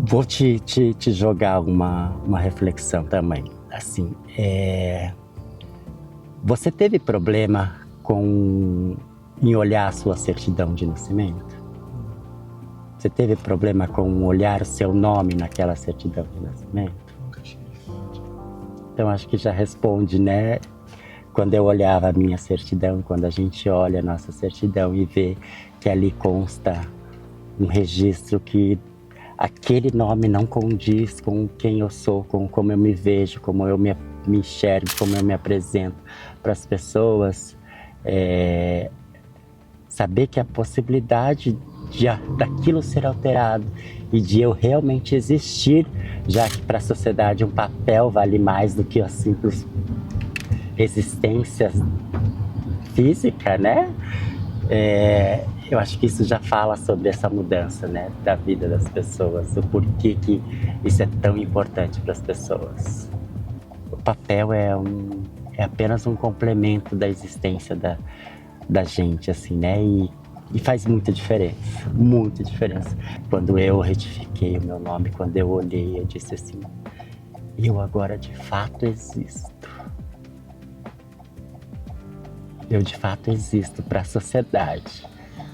Vou te jogar uma reflexão também. Assim, você teve problema em olhar a sua certidão de nascimento? Você teve problema com olhar o seu nome naquela certidão de nascimento? Nunca tive. Então acho que já responde, né? Quando eu olhava a minha certidão, quando a gente olha a nossa certidão e vê que ali consta um registro que aquele nome não condiz com quem eu sou, com como eu me vejo, como eu me enxergo, como eu me apresento para as pessoas. Saber que a possibilidade daquilo ser alterado e de eu realmente existir, já que para a sociedade um papel vale mais do que a simples existência física, né? Eu acho que isso já fala sobre essa mudança, né, da vida das pessoas, o porquê que isso é tão importante para as pessoas. O papel é apenas um complemento da existência da gente, assim, né, e faz muita diferença. Quando eu retifiquei o meu nome, quando eu olhei, eu disse assim, eu agora de fato existo. Eu de fato existo para a sociedade.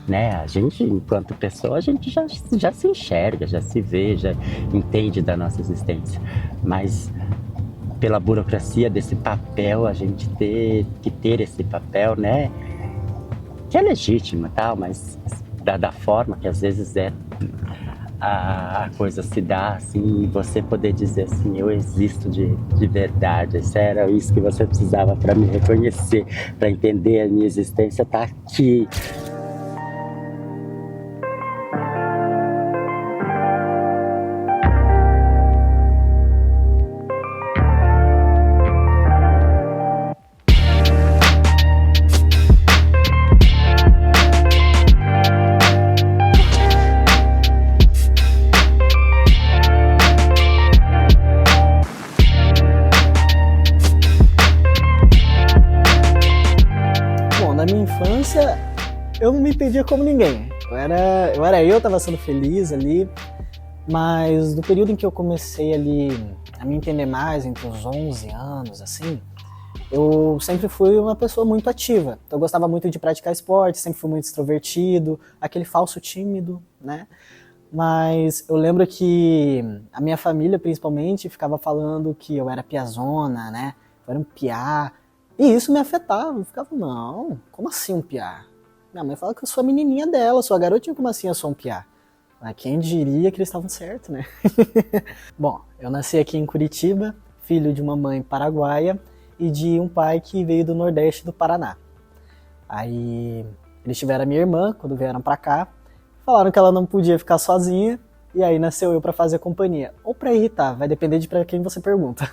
Né? A gente, enquanto pessoa, a gente já se enxerga, já se vê, já entende da nossa existência. Mas pela burocracia desse papel, a gente ter esse papel, né? Que é legítimo e tal, mas da forma que às vezes a coisa se dá, assim, e você poder dizer assim, eu existo de verdade, isso era isso que você precisava para me reconhecer, para entender a minha existência, tá aqui. Eu não me entendia como ninguém. Eu tava sendo feliz ali, mas no período em que eu comecei ali a me entender mais, entre os 11 anos, assim, eu sempre fui uma pessoa muito ativa. Então eu gostava muito de praticar esporte, sempre fui muito extrovertido, aquele falso tímido, né? Mas eu lembro que a minha família, principalmente, ficava falando que eu era piazona, né? Eu era um piá. E isso me afetava. Eu ficava, não, como assim um piá? Minha mãe fala que eu sou a menininha dela, sou a garotinha, como assim eu sou um piá? Mas quem diria que eles estavam certos, né? Bom, eu nasci aqui em Curitiba, filho de uma mãe paraguaia e de um pai que veio do Nordeste do Paraná. Aí eles tiveram a minha irmã quando vieram pra cá, falaram que ela não podia ficar sozinha, e aí nasceu eu pra fazer companhia. Ou pra irritar, vai depender de pra quem você pergunta.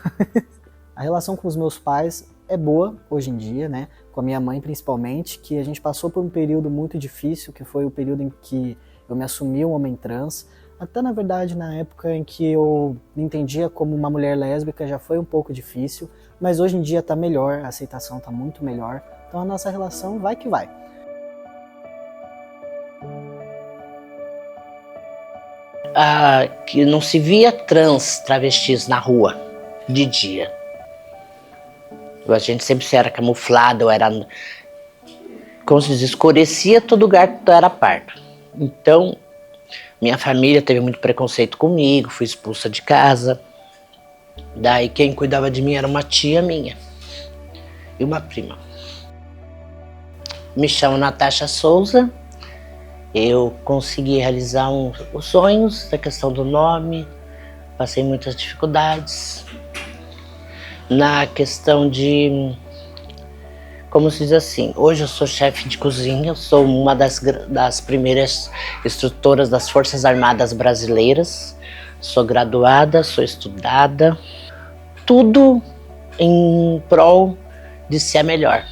A relação com os meus pais é boa hoje em dia, né? Com a minha mãe principalmente, que a gente passou por um período muito difícil, que foi o período em que eu me assumi um homem trans. Até na verdade na época em que eu me entendia como uma mulher lésbica já foi um pouco difícil, mas hoje em dia tá melhor, a aceitação tá muito melhor. Então a nossa relação vai que vai. Que não se via travestis na rua de dia. A gente sempre era camuflado, era, como se diz, escurecia todo lugar que era pardo. Então, minha família teve muito preconceito comigo, fui expulsa de casa. Daí quem cuidava de mim era uma tia minha e uma prima. Me chamo Natasha Souza, eu consegui realizar os sonhos da questão do nome, passei muitas dificuldades. Na questão de, como se diz assim, hoje eu sou chefe de cozinha, eu sou uma das primeiras instrutoras das Forças Armadas Brasileiras, Sou graduada, sou estudada, tudo em prol de ser a melhor,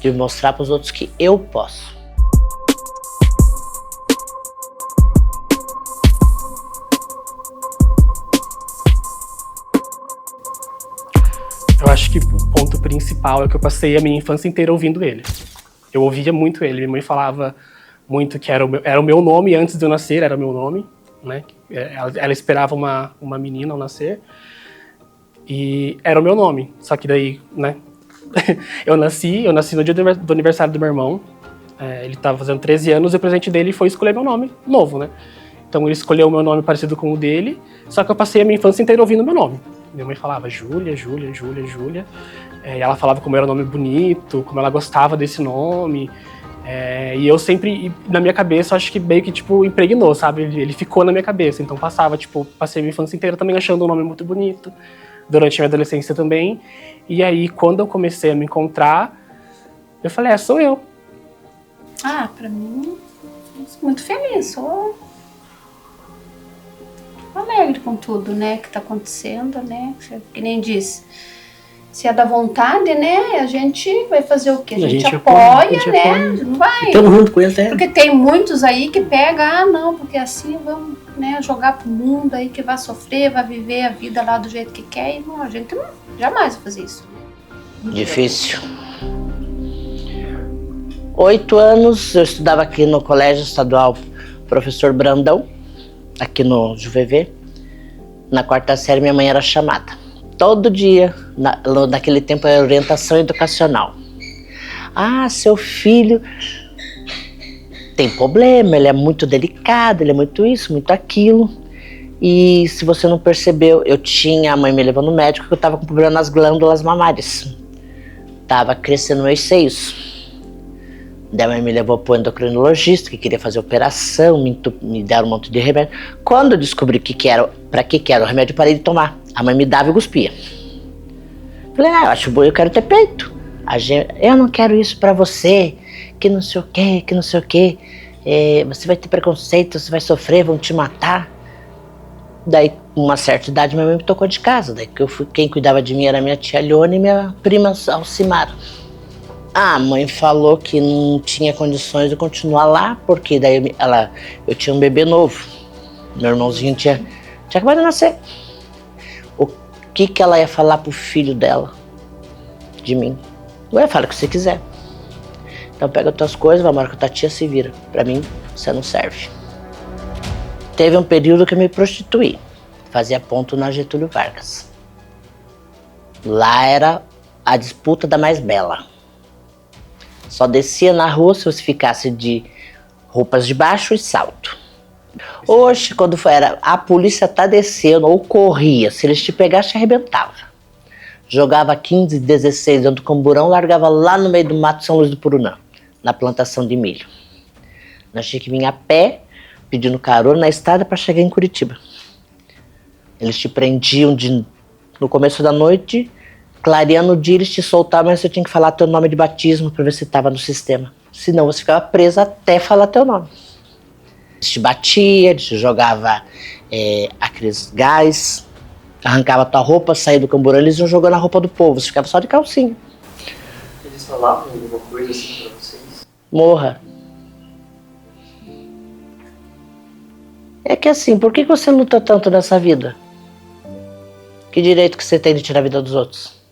de mostrar para os outros que eu posso. Eu acho que o ponto principal é que eu passei a minha infância inteira ouvindo ele. Eu ouvia muito ele. Minha mãe falava muito que era o meu nome antes de eu nascer, era o meu nome, né? Ela esperava uma menina ao nascer e era o meu nome. Só que daí, né? Eu nasci no dia do aniversário do meu irmão. Ele estava fazendo 13 anos e o presente dele foi escolher meu nome novo, né? Então ele escolheu o meu nome parecido com o dele, só que eu passei a minha infância inteira ouvindo meu nome. Minha mãe falava Júlia, Júlia, Júlia, Júlia. E ela falava como era um nome bonito, como ela gostava desse nome. E eu sempre, na minha cabeça, acho que meio que, tipo, impregnou, sabe? Ele ficou na minha cabeça. Então passei a minha infância inteira também achando o nome muito bonito. Durante a minha adolescência também. E aí, quando eu comecei a me encontrar, eu falei, sou eu. Pra mim, eu sou muito feliz, sou alegre com tudo, né, que tá acontecendo, né, que nem disse, se é da vontade, né, a gente vai fazer o quê? A gente apoia, né, não vai. Estamos junto com eles, né? Porque tem muitos aí que pegam, não, porque assim vamos, né, jogar pro mundo aí que vai sofrer, vai viver a vida lá do jeito que quer, e não, a gente não, jamais vai fazer isso. Difícil. 8 anos, eu estudava aqui no Colégio Estadual Professor Brandão, aqui no JuVV. Na 4ª série, minha mãe era chamada. Todo dia, naquele tempo, era orientação educacional. Seu filho tem problema, ele é muito delicado, ele é muito isso, muito aquilo. E se você não percebeu, a mãe me levou no médico que eu estava com problema nas glândulas mamárias. Tava crescendo meus seios. Daí a mãe me levou pro endocrinologista, que queria fazer operação, me deram um monte de remédio. Quando eu descobri pra que era o remédio, eu parei de tomar. A mãe me dava e cuspia. Falei, eu acho bom, eu quero ter peito. Eu não quero isso pra você, que não sei o quê, que não sei o quê. Você vai ter preconceito, você vai sofrer, vão te matar. Daí, com uma certa idade, minha mãe me tocou de casa. Daí quem cuidava de mim era minha tia Leone e minha prima Alcimara. A mãe falou que não tinha condições de continuar lá, porque daí eu tinha um bebê novo. Meu irmãozinho tinha acabado de nascer. O que ela ia falar pro filho dela, de mim? Ué, fala o que você quiser. Então pega as tuas coisas, vai morar com a tua tia, se vira. Pra mim, você não serve. Teve um período que eu me prostituí. Fazia ponto na Getúlio Vargas. Lá era a disputa da mais bela. Só descia na rua se você ficasse de roupas de baixo e salto. Hoje, quando a polícia tá descendo ou corria, se eles te pegassem, te arrebentava. Jogava 15, 16 dentro do camburão, largava lá no meio do mato São Luís do Purunã, na plantação de milho. Nós tínhamos que vir a pé, pedindo carona na estrada para chegar em Curitiba. Eles te prendiam no começo da noite, clareando o dia eles te soltavam, mas você tinha que falar teu nome de batismo para ver se estava no sistema. Senão você ficava presa até falar teu nome. Eles te batia, eles te jogava aqueles gás, arrancava tua roupa, saía do camburão, eles iam jogando a roupa do povo, você ficava só de calcinha. Eles falavam alguma coisa assim pra vocês? Morra. É que assim, por que você luta tanto nessa vida? Que direito que você tem de tirar a vida dos outros?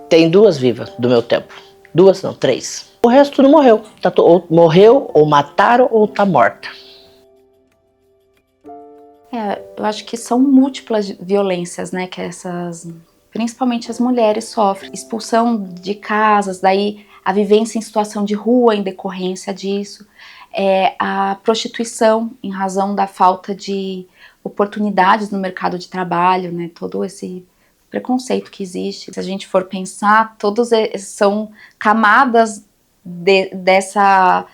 Tem 2 vivas do meu tempo. 2 não, 3. O resto não morreu. Ou morreu, ou mataram, ou tá morta. Eu acho que são múltiplas violências, né, que principalmente as mulheres sofrem. Expulsão de casas, daí a vivência em situação de rua em decorrência disso. A prostituição em razão da falta de oportunidades no mercado de trabalho, né, todo esse preconceito que existe. Se a gente for pensar, todos são camadas dessa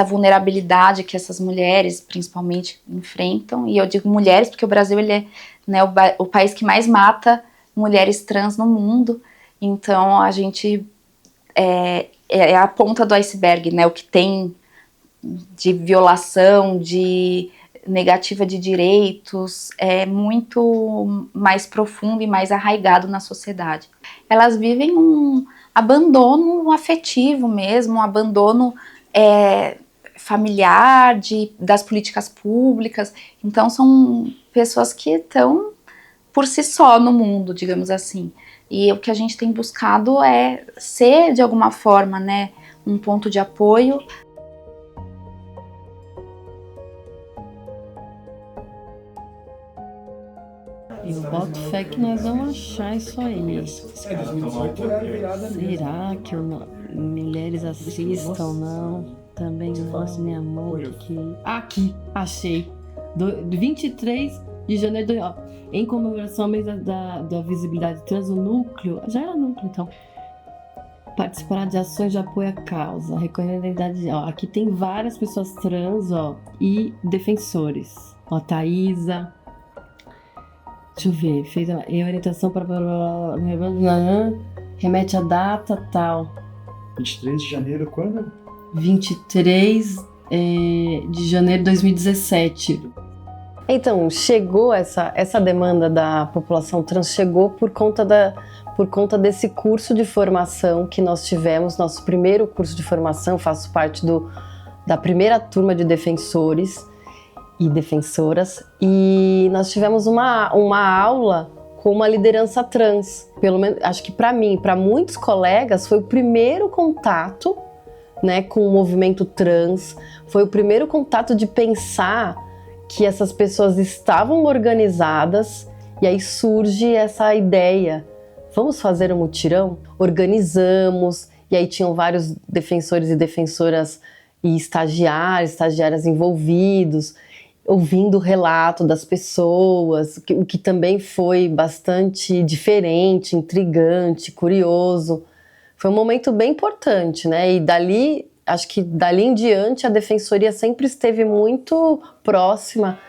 vulnerabilidade que essas mulheres, principalmente, enfrentam. E eu digo mulheres porque o Brasil ele é, né, o país que mais mata mulheres trans no mundo. Então, a gente é a ponta do iceberg, né, o que tem de violação, de negativa de direitos é muito mais profundo e mais arraigado na sociedade. Elas vivem um abandono afetivo mesmo, um abandono familiar das políticas públicas. Então são pessoas que estão por si só no mundo, digamos assim. E o que a gente tem buscado é ser, de alguma forma, né, um ponto de apoio. Eu boto fé que nós vamos achar isso aí. Será que mulheres assistam? Não. Também não, minha mão. Aqui, achei. 23 de janeiro, em comemoração ao mês da visibilidade trans, o núcleo, já era núcleo então, participará de ações de apoio à causa, reconhecendo a identidade, aqui tem várias pessoas trans, e defensores, Thaisa, deixa eu ver, fez a orientação para remete a data tal. 23 de janeiro, quando? 23 de janeiro de 2017. Então, chegou essa demanda da população trans, chegou por conta desse curso de formação que nós tivemos, nosso primeiro curso de formação, faço parte da primeira turma de defensores e defensoras, e nós tivemos uma aula com uma liderança trans. Pelo menos, acho que para mim, para muitos colegas, foi o primeiro contato, né, com o movimento trans, foi o primeiro contato de pensar que essas pessoas estavam organizadas, e aí surge essa ideia, vamos fazer um mutirão? Organizamos, e aí tinham vários defensores e defensoras e estagiárias envolvidos, ouvindo o relato das pessoas, o que também foi bastante diferente, intrigante, curioso. Foi um momento bem importante, né? E dali, acho que dali em diante, a Defensoria sempre esteve muito próxima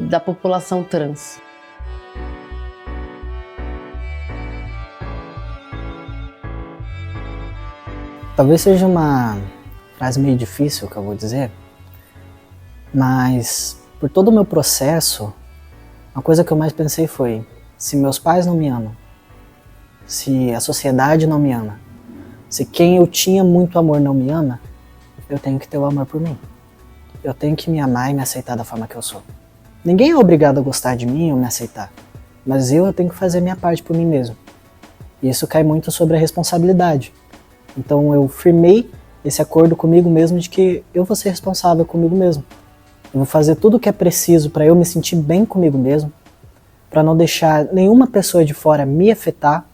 da população trans. Talvez seja uma frase meio difícil que eu vou dizer, mas por todo o meu processo, uma coisa que eu mais pensei foi: se meus pais não me amam, se a sociedade não me ama, se quem eu tinha muito amor não me ama, eu tenho que ter o amor por mim. Eu tenho que me amar e me aceitar da forma que eu sou. Ninguém é obrigado a gostar de mim ou me aceitar, mas eu tenho que fazer a minha parte por mim mesmo. E isso cai muito sobre a responsabilidade. Então eu firmei esse acordo comigo mesmo de que eu vou ser responsável comigo mesmo. Eu vou fazer tudo o que é preciso para eu me sentir bem comigo mesmo, para não deixar nenhuma pessoa de fora me afetar,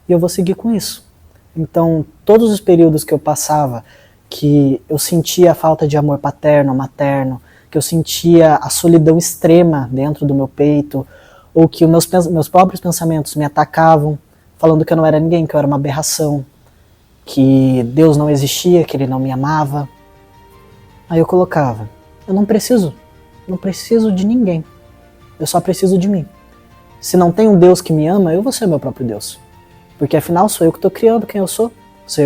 e eu vou seguir com isso. Então, todos os períodos que eu passava, que eu sentia a falta de amor paterno, materno, que eu sentia a solidão extrema dentro do meu peito, ou que os meus próprios pensamentos me atacavam, falando que eu não era ninguém, que eu era uma aberração, que Deus não existia, que Ele não me amava. Aí eu colocava: eu não preciso de ninguém, eu só preciso de mim. Se não tem um Deus que me ama, eu vou ser meu próprio Deus. Porque afinal sou eu que estou criando quem eu sou. Sou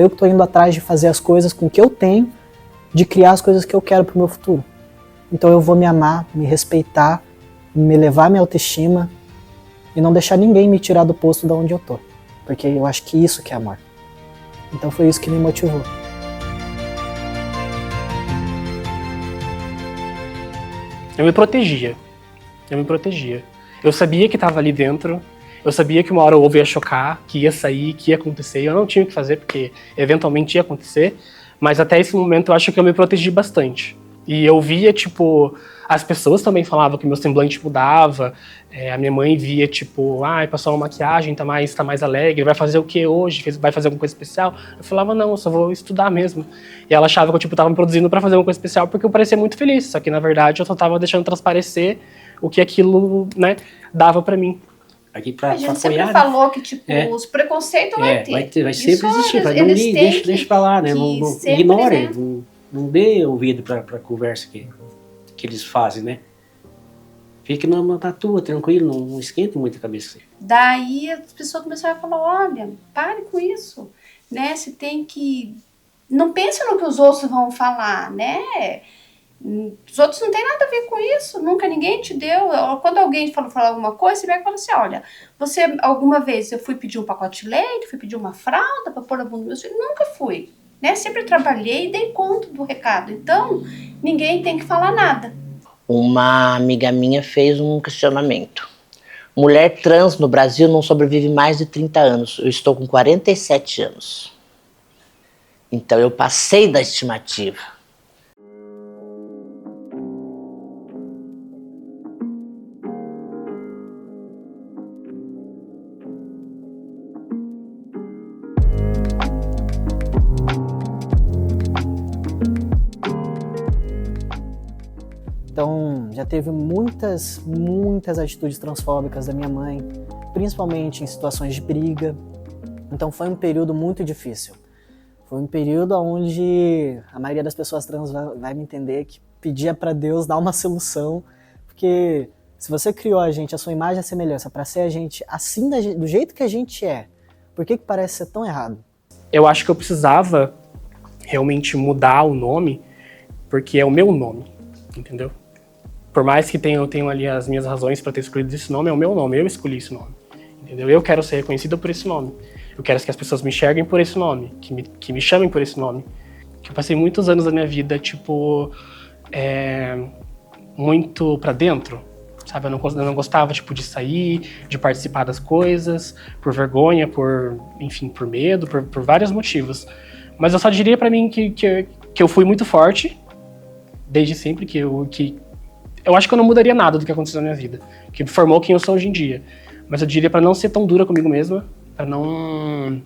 eu que estou indo atrás de fazer as coisas com o que eu tenho, de criar as coisas que eu quero para o meu futuro. Então eu vou me amar, me respeitar, me elevar a minha autoestima e não deixar ninguém me tirar do posto de onde eu tô. Porque eu acho que isso que é amor. Então foi isso que me motivou. Eu me protegia. Eu sabia que estava ali dentro. Eu sabia que uma hora o ovo ia chocar, que ia sair, que ia acontecer. Eu não tinha o que fazer, porque eventualmente ia acontecer. Mas até esse momento eu acho que eu me protegi bastante. E eu via, as pessoas também falavam que meu semblante mudava. A minha mãe via, passou uma maquiagem, tá mais alegre, vai fazer o que hoje? Vai fazer alguma coisa especial? Eu falava: não, eu só vou estudar mesmo. E ela achava que eu, tava me produzindo pra fazer uma coisa especial porque eu parecia muito feliz. Só que, na verdade, eu só tava deixando transparecer o que aquilo, né, dava pra mim. Aqui pra a gente apoiar, sempre falou que, os preconceitos vai ter. Vai sempre existir, vai não deixa pra lá, né? Não ignore, não dê ouvido pra conversa que eles fazem, né? Fique na tua, tranquilo, não esquenta muito a cabeça. Daí as pessoas começaram a falar: olha, pare com isso, né? Você tem que... Não pense no que os outros vão falar, né? Os outros não tem nada a ver com isso, nunca ninguém te deu. Quando alguém fala alguma coisa, você vai falar assim, olha, você alguma vez eu fui pedir um pacote de leite, fui pedir uma fralda para pôr a bunda do meu filho? Nunca fui, né? Sempre trabalhei e dei conta do recado, então ninguém tem que falar nada. Uma amiga minha fez um questionamento. Mulher trans no Brasil não sobrevive mais de 30 anos. Eu estou com 47 anos. Então eu passei da estimativa. Então, já teve muitas atitudes transfóbicas da minha mãe, principalmente em situações de briga. Então, foi um período muito difícil. Foi um período onde a maioria das pessoas trans vai me entender que pedia para Deus dar uma solução, porque se você criou a gente, a sua imagem e a semelhança, para ser a gente assim, do jeito que a gente é, por que parece ser tão errado? Eu acho que eu precisava realmente mudar o nome, porque é o meu nome, entendeu? Por mais que eu tenha ali as minhas razões para ter escolhido esse nome, é o meu nome, eu escolhi esse nome, entendeu? Eu quero ser reconhecido por esse nome. Eu quero que as pessoas me enxerguem por esse nome, que me chamem por esse nome. Que eu passei muitos anos da minha vida, tipo, muito pra dentro, sabe? Eu não gostava, tipo, de sair, de participar das coisas, por vergonha, enfim, por medo, por vários motivos. Mas eu só diria pra mim que eu fui muito forte, desde sempre, eu acho que eu não mudaria nada do que aconteceu na minha vida, que me formou quem eu sou hoje em dia. Mas eu diria pra não ser tão dura comigo mesma, para não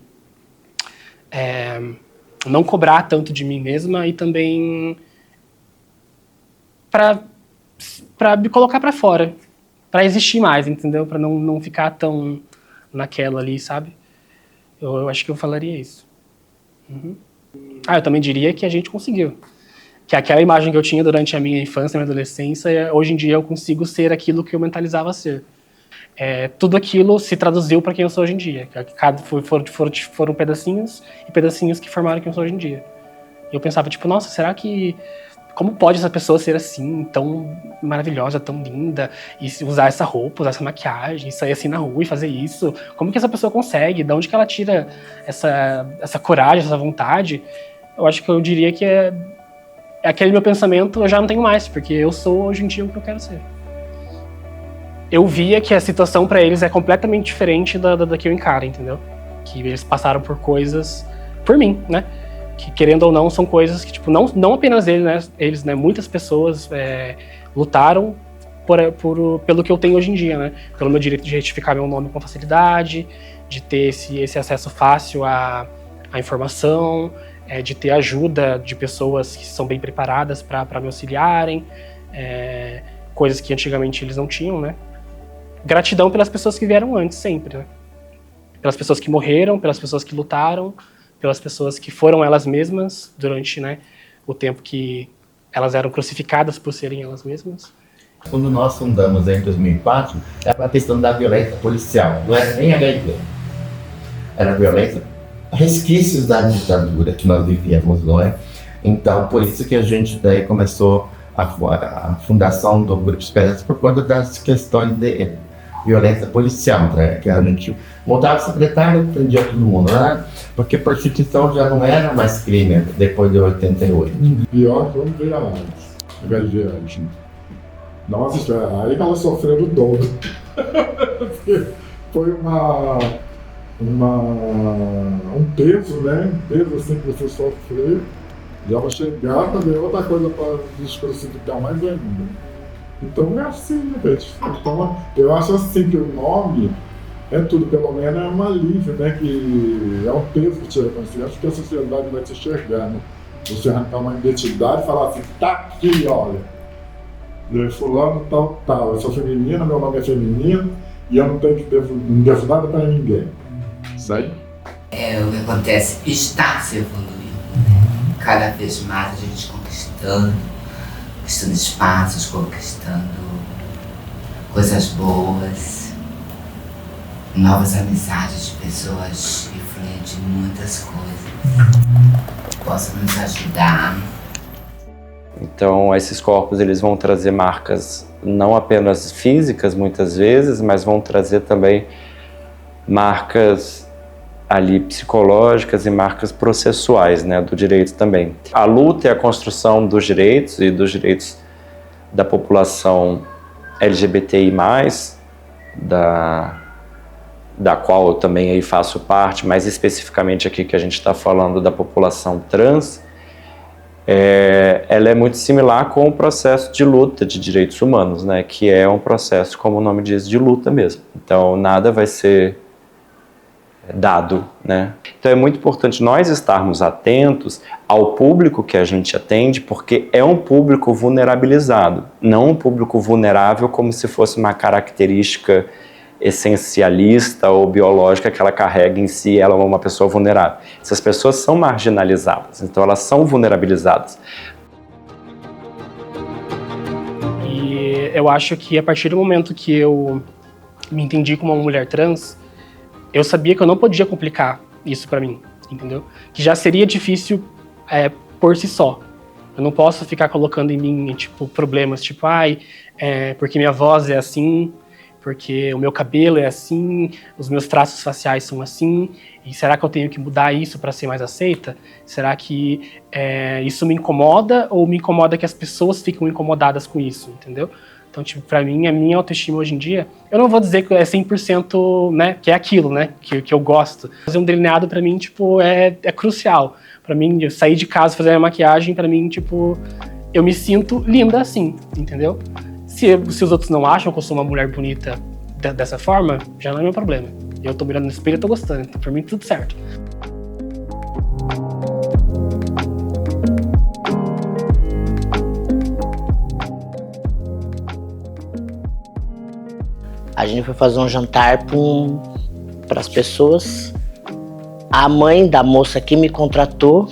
cobrar tanto de mim mesma e também para me colocar para fora, para existir mais, entendeu? Para não ficar tão naquela ali, sabe? Eu acho que eu falaria isso. Uhum. Eu também diria que a gente conseguiu. Que aquela imagem que eu tinha durante a minha infância, minha adolescência, hoje em dia eu consigo ser aquilo que eu mentalizava ser. Tudo aquilo se traduziu para quem eu sou hoje em dia. Foram pedacinhos e pedacinhos que formaram quem eu sou hoje em dia. E eu pensava, tipo, nossa, será que... Como pode essa pessoa ser assim, tão maravilhosa, tão linda, e usar essa roupa, usar essa maquiagem, e sair assim na rua e fazer isso? Como que essa pessoa consegue? De onde que ela tira essa coragem, essa vontade? Eu acho que eu diria que aquele meu pensamento eu já não tenho mais, porque eu sou hoje em dia o que eu quero ser. Eu via que a situação para eles é completamente diferente da que eu encaro, entendeu? Que eles passaram por coisas por mim, né? Que, querendo ou não, são coisas que, tipo, não apenas eles, né? Muitas pessoas lutaram pelo que eu tenho hoje em dia, né? Pelo meu direito de retificar meu nome com facilidade, de ter esse acesso fácil à informação, de ter ajuda de pessoas que são bem preparadas para me auxiliarem, coisas que antigamente eles não tinham, né? Gratidão pelas pessoas que vieram antes, sempre, né? Pelas pessoas que morreram, pelas pessoas que lutaram, pelas pessoas que foram elas mesmas durante, né, o tempo que elas eram crucificadas por serem elas mesmas. Quando nós fundamos em 2004, era a questão da violência policial, não era nem HIV. Era violência, resquícios da ditadura que nós vivíamos, não é? Então, por isso que a gente daí começou a fundação do Grupo Esperança por conta das questões de violência policial, né? Que a gente montava o secretário e prendia todo mundo, né? Porque prostituição já não era mais crime depois de 88. Pior que eu não veio antes, ao invés de antes. Nossa, aí ela sofrendo o dobro. Foi um peso, né? Um peso assim que você sofreu. Já vai chegar para ver outra coisa para descrucificar mais ainda. Então é assim, né, gente? Então, eu acho assim que o nome é tudo, pelo menos é um alívio, né? Que é um peso que tira com você. Acho que a sociedade vai te enxergar, né? Você arrancar uma identidade e falar assim, tá aqui, olha. Fulano, tal. Eu sou feminina, meu nome é feminino e eu não devo nada para ninguém. Isso aí? O que acontece está se evoluindo. Cada vez mais a gente conquistando espaços, conquistando coisas boas, novas amizades de pessoas influentes em muitas coisas que possam nos ajudar. Então, esses corpos eles vão trazer marcas não apenas físicas, muitas vezes, mas vão trazer também marcas ali psicológicas e marcas processuais, né, do direito também. A luta e a construção dos direitos e dos direitos da população LGBTI+, da qual eu também aí faço parte, mais especificamente aqui que a gente está falando da população trans, ela é muito similar com o processo de luta de direitos humanos, né, que é um processo, como o nome diz, de luta mesmo. Então, nada vai ser dado, né? Então, é muito importante nós estarmos atentos ao público que a gente atende, porque é um público vulnerabilizado, não um público vulnerável como se fosse uma característica essencialista ou biológica que ela carrega em si, ela é uma pessoa vulnerável. Essas pessoas são marginalizadas, então elas são vulnerabilizadas. E eu acho que a partir do momento que eu me entendi como uma mulher trans, eu sabia que eu não podia complicar isso pra mim, entendeu? Que já seria difícil por si só. Eu não posso ficar colocando em mim, tipo, problemas, tipo, porque minha voz é assim, porque o meu cabelo é assim, os meus traços faciais são assim, e será que eu tenho que mudar isso para ser mais aceita? Será que isso me incomoda ou me incomoda que as pessoas ficam incomodadas com isso, entendeu? Então, tipo, pra mim, a minha autoestima hoje em dia, eu não vou dizer que é 100%, né, que é aquilo, né, que eu gosto. Fazer um delineado pra mim, tipo, é crucial. Pra mim, eu sair de casa, fazer a maquiagem, pra mim, tipo, eu me sinto linda assim, entendeu? Se os outros não acham que eu sou uma mulher bonita dessa forma, já não é meu problema. Eu tô mirando no espelho e tô gostando, então pra mim tudo certo. A gente foi fazer um jantar para as pessoas. A mãe da moça que me contratou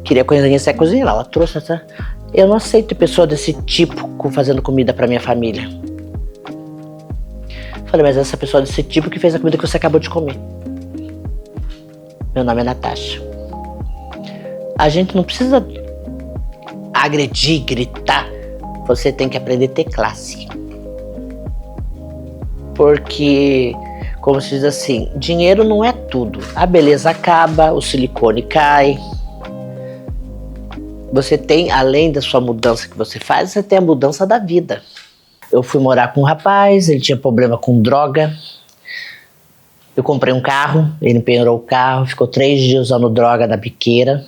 queria conhecer a cozinha, ela trouxe essa. Eu não aceito pessoa desse tipo fazendo comida para minha família. Falei, mas essa pessoa desse tipo que fez a comida que você acabou de comer. Meu nome é Natasha. A gente não precisa agredir, gritar. Você tem que aprender a ter classe. Porque, como se diz assim, dinheiro não é tudo. A beleza acaba, o silicone cai. Você tem, além da sua mudança que você faz, você tem a mudança da vida. Eu fui morar com um rapaz, ele tinha problema com droga. Eu comprei um carro, ele empenhorou o carro, ficou 3 dias usando droga da biqueira.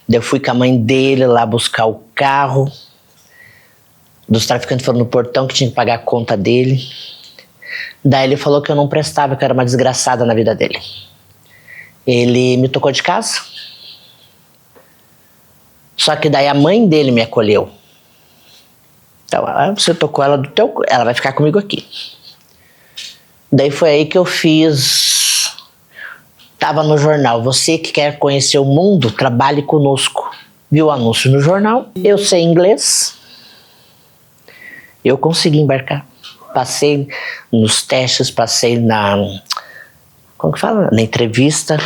Daí eu fui com a mãe dele lá buscar o carro. Dos traficantes foram no portão que tinha que pagar a conta dele. Daí ele falou que eu não prestava, que eu era uma desgraçada na vida dele. Ele me tocou de casa. Só que daí a mãe dele me acolheu. Então, você tocou ela do teu... Ela vai ficar comigo aqui. Daí foi aí que eu fiz... Tava no jornal. Você que quer conhecer o mundo, trabalhe conosco. Viu o anúncio no jornal. Eu sei inglês. Eu consegui embarcar. Passei nos testes, passei na... Como que fala? Na entrevista.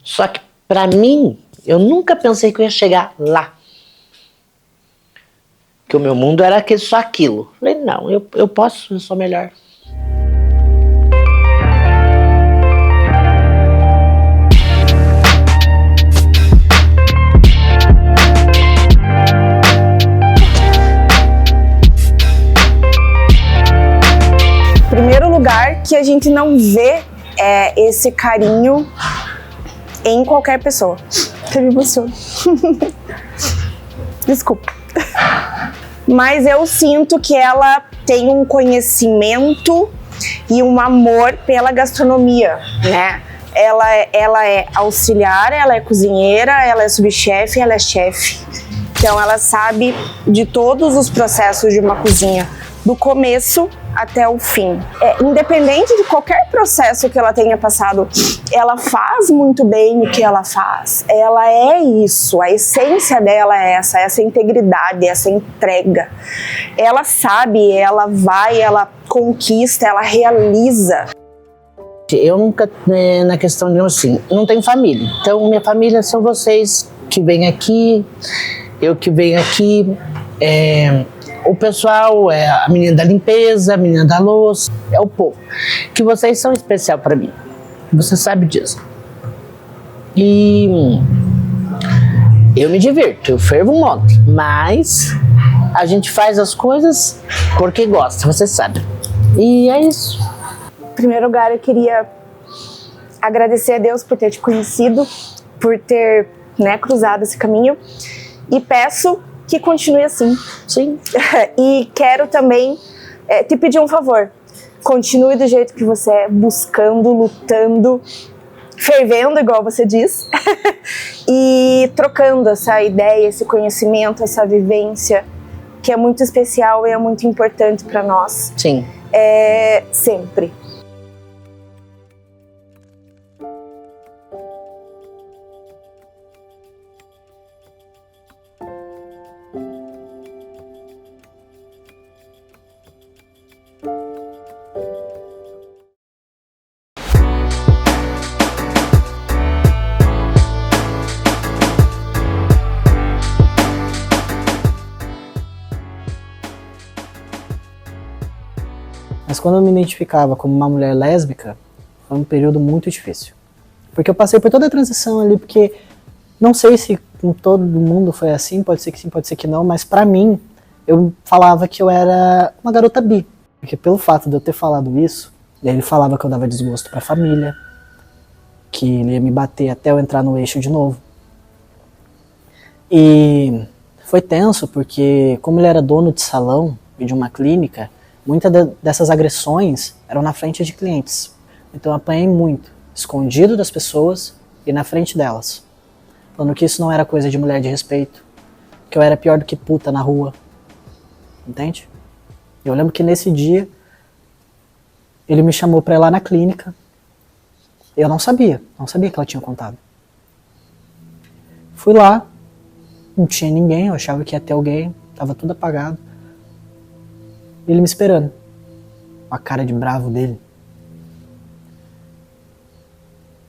Só que, pra mim, eu nunca pensei que eu ia chegar lá. Que o meu mundo era só aquilo. Falei, não, eu posso, eu sou melhor. Primeiro lugar que a gente não vê esse carinho em qualquer pessoa. Você me emociona. Desculpa. Mas eu sinto que ela tem um conhecimento e um amor pela gastronomia, né? Ela é auxiliar, ela é cozinheira, ela é subchefe, ela é chefe. Então ela sabe de todos os processos de uma cozinha, do começo até o fim. Independente de qualquer processo que ela tenha passado, ela faz muito bem o que ela faz. Ela é isso, a essência dela é essa integridade, essa entrega. Ela sabe, ela vai, ela conquista, ela realiza. Eu nunca, na questão de assim, não tenho família. Então minha família são vocês que vêm aqui. Eu que venho aqui, o pessoal, a menina da limpeza, a menina da louça, é o povo. Que vocês são especial para mim. Você sabe disso. E eu me divirto, eu fervo um monte, mas a gente faz as coisas porque gosta, você sabe. E é isso. Em primeiro lugar, eu queria agradecer a Deus por ter te conhecido, por ter, né, cruzado esse caminho. E peço que continue assim. Sim. E quero também te pedir um favor. Continue do jeito que você é, buscando, lutando, fervendo, igual você diz, e trocando essa ideia, esse conhecimento, essa vivência, que é muito especial e é muito importante para nós. Sim. Sempre. Mas quando eu me identificava como uma mulher lésbica, foi um período muito difícil. Porque eu passei por toda a transição ali, porque não sei se com todo mundo foi assim, pode ser que sim, pode ser que não, mas pra mim, eu falava que eu era uma garota bi. Porque pelo fato de eu ter falado isso, ele falava que eu dava desgosto pra família, que ele ia me bater até eu entrar no eixo de novo. E foi tenso, porque como ele era dono de salão e de uma clínica, muitas dessas agressões eram na frente de clientes. Então eu apanhei muito, escondido das pessoas e na frente delas. Falando que isso não era coisa de mulher de respeito, que eu era pior do que puta na rua. Entende? Eu lembro que nesse dia, ele me chamou pra ir lá na clínica. Eu não sabia que ela tinha contado. Fui lá, não tinha ninguém, eu achava que ia ter alguém, tava tudo apagado. Ele me esperando, com a cara de bravo dele.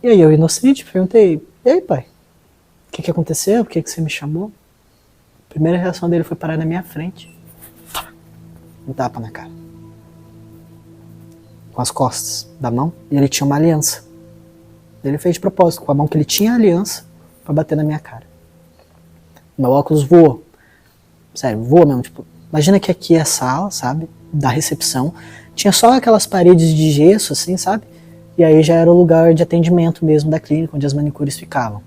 E aí eu, inocente, perguntei, e aí pai, o que aconteceu? Por que você me chamou? A primeira reação dele foi parar na minha frente. Um tapa na cara. Com as costas da mão, e ele tinha uma aliança. Ele fez de propósito, com a mão que ele tinha a aliança, pra bater na minha cara. Meu óculos voou. Sério, voou mesmo, tipo... Imagina que aqui é a sala, sabe, da recepção, tinha só aquelas paredes de gesso, assim, sabe, e aí já era o lugar de atendimento mesmo da clínica, onde as manicures ficavam.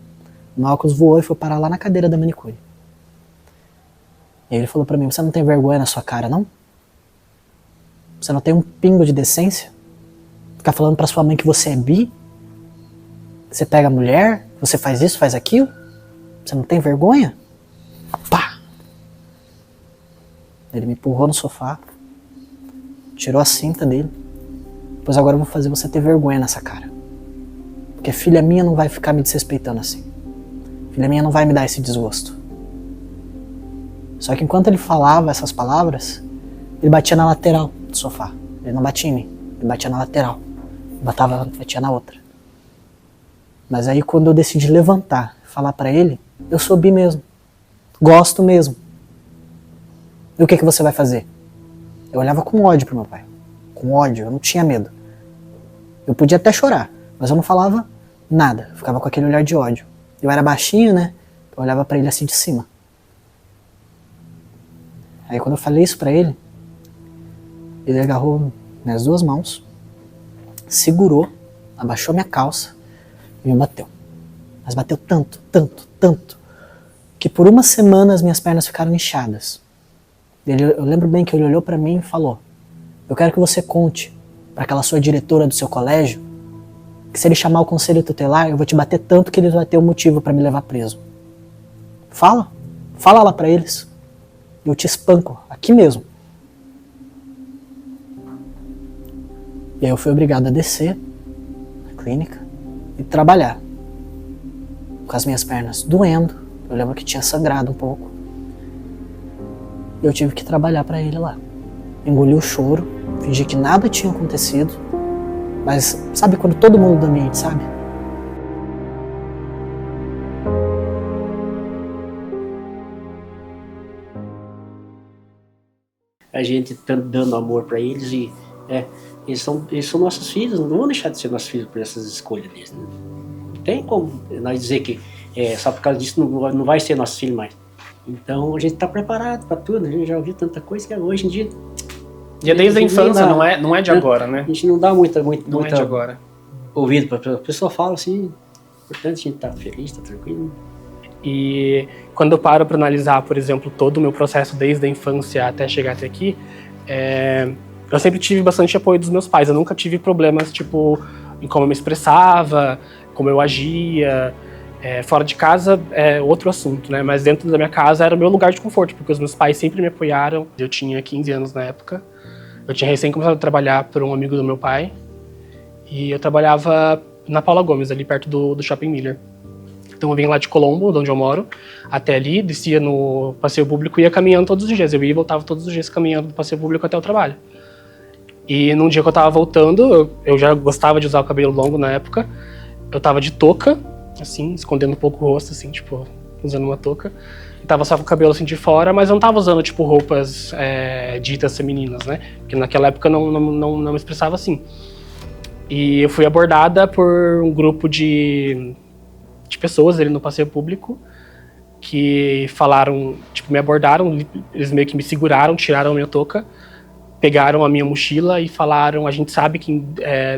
O meu óculos voou e foi parar lá na cadeira da manicure. E aí ele falou pra mim, você não tem vergonha na sua cara, não? Você não tem um pingo de decência? Ficar falando pra sua mãe que você é bi? Você pega a mulher? Você faz isso, faz aquilo? Você não tem vergonha? Pá! Ele me empurrou no sofá, tirou a cinta dele. Pois agora eu vou fazer você ter vergonha nessa cara. Porque filha minha não vai ficar me desrespeitando assim. Filha minha não vai me dar esse desgosto. Só que enquanto ele falava essas palavras, ele batia na lateral do sofá. Ele não batia em mim, ele batia na lateral. Batia na outra. Mas aí quando eu decidi levantar e falar pra ele, eu sou bi mesmo. Gosto mesmo. E o que você vai fazer? Eu olhava com ódio pro meu pai. Com ódio, eu não tinha medo. Eu podia até chorar, mas eu não falava nada. Eu ficava com aquele olhar de ódio. Eu era baixinho, né? Eu olhava pra ele assim de cima. Aí quando eu falei isso pra ele, ele agarrou minhas duas mãos, segurou, abaixou minha calça e me bateu. Mas bateu tanto, tanto, tanto, que por uma semana as minhas pernas ficaram inchadas. Eu lembro bem que ele olhou pra mim e falou, eu quero que você conte pra aquela sua diretora do seu colégio que se ele chamar o conselho tutelar, eu vou te bater tanto que eles vão ter um motivo pra me levar preso. Fala lá pra eles. Eu te espanco, aqui mesmo. E aí eu fui obrigado a descer na clínica e trabalhar. Com as minhas pernas doendo, eu lembro que tinha sangrado um pouco. Eu tive que trabalhar pra ele lá. Engoli o choro, fingi que nada tinha acontecido, mas sabe quando todo mundo do ambiente sabe? a gente tá dando amor para eles e eles são nossos filhos, não vão deixar de ser nossos filhos por essas escolhas deles, né? Não tem como nós dizer que só por causa disso não vai ser nosso filho mais. Então a gente está preparado para tudo, a gente já ouviu tanta coisa que hoje em dia... E é desde a infância, não é de agora, né? A gente não dá muita é de agora. Ouvido para a pessoa fala assim, é importante a gente estar feliz, estar tranquilo. E quando eu paro para analisar, por exemplo, todo o meu processo desde a infância até chegar até aqui, eu sempre tive bastante apoio dos meus pais. Eu nunca tive problemas, tipo, em como eu me expressava, como eu agia. Fora de casa é outro assunto, né? Mas dentro da minha casa era o meu lugar de conforto, porque os meus pais sempre me apoiaram. Eu tinha 15 anos na época. Eu tinha recém começado a trabalhar por um amigo do meu pai. E eu trabalhava na Paula Gomes, ali perto do Shopping Miller. Então eu vinha lá de Colombo, de onde eu moro, até ali, descia no passeio público e ia caminhando todos os dias. Eu ia e voltava todos os dias caminhando do passeio público até o trabalho. E num dia que eu tava voltando, eu já gostava de usar o cabelo longo na época. Eu tava de touca, assim, escondendo um pouco o rosto, assim, tipo, usando uma touca. E tava só com o cabelo assim de fora, mas eu não tava usando, tipo, roupas ditas femininas, né? Porque naquela época eu não me expressava assim. E eu fui abordada por um grupo de pessoas ali no passeio público que falaram, tipo, me abordaram, eles meio que me seguraram, tiraram a minha touca, pegaram a minha mochila e falaram: a gente sabe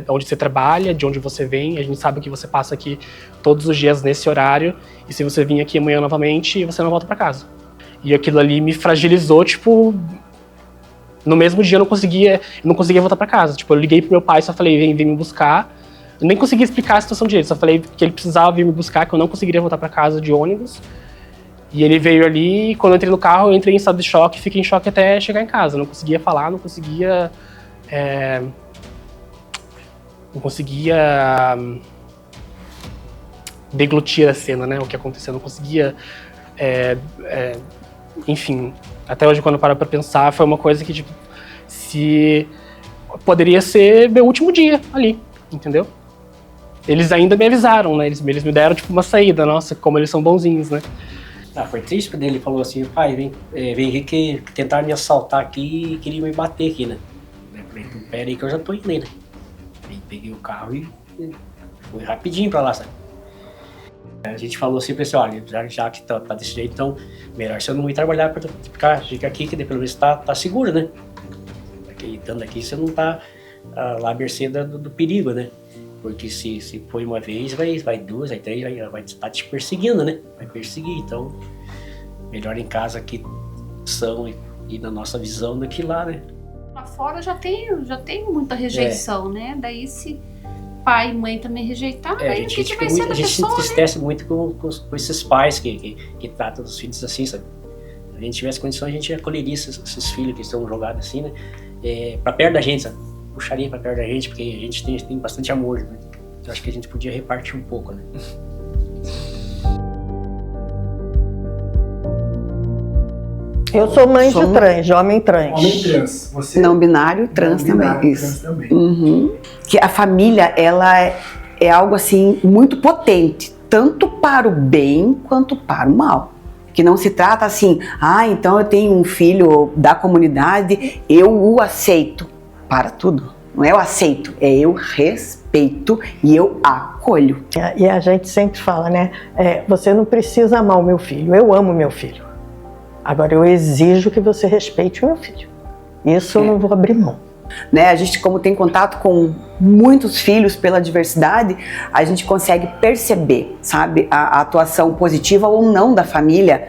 onde você trabalha, de onde você vem, a gente sabe que você passa aqui todos os dias nesse horário, e se você vir aqui amanhã novamente, você não volta pra casa. E aquilo ali me fragilizou, tipo, no mesmo dia eu não conseguia voltar pra casa. Tipo, eu liguei pro meu pai, só falei: vem me buscar. Eu nem consegui explicar a situação direito, só falei que ele precisava vir me buscar, que eu não conseguiria voltar pra casa de ônibus. E ele veio ali, e quando eu entrei no carro, eu entrei em estado de choque, fiquei em choque até chegar em casa. Eu não conseguia falar, não conseguia deglutir a cena, né, o que aconteceu. Eu não conseguia, enfim, até hoje quando eu paro pra pensar, foi uma coisa que, tipo, poderia ser meu último dia ali, entendeu? Eles ainda me avisaram, né, eles me deram, tipo, uma saída. Nossa, como eles são bonzinhos, né. Foi triste quando ele falou assim: pai, vem aqui que tentaram me assaltar aqui e queriam me bater aqui, né? Eu falei: então, pera aí que eu já tô indo aí, né? Aí peguei o carro e fui rapidinho pra lá, sabe? A gente falou assim pra ele: olha, já que tá desse jeito, então melhor você não ir trabalhar, fica aqui que pelo menos tá seguro, né? Porque estando aqui você não tá lá à mercê do perigo, né? Porque se foi uma vez, vai duas, vai três, vai estar te perseguindo, né? Vai perseguir, então melhor em casa aqui são e na nossa visão do que lá, né? Lá fora já tem muita rejeição, né? Daí se pai e mãe também rejeitar, aí o que vai ser da pessoa, né? A gente se entristece muito com esses pais que tratam os filhos assim, sabe? Se a gente tivesse condições, a gente acolheria esses filhos que estão jogados assim, né? Pra perto da gente, sabe? Puxaria pra perto da gente, porque a gente tem bastante amor, né? Eu acho que a gente podia repartir um pouco, né? Eu sou mãe de trans, homem trans. Homem trans. Você não binário, trans não binário, também. Isso. Trans também. Uhum. Que a família, ela é algo assim muito potente, tanto para o bem quanto para o mal. Que não se trata assim: então eu tenho um filho da comunidade, eu o aceito. Para tudo. Não é eu aceito, é eu respeito e eu acolho. E a gente sempre fala, né? Você não precisa amar o meu filho, eu amo o meu filho. Agora eu exijo que você respeite o meu filho. Isso eu não vou abrir mão. Né? A gente, como tem contato com muitos filhos pela diversidade, a gente consegue perceber, sabe, a atuação positiva ou não da família,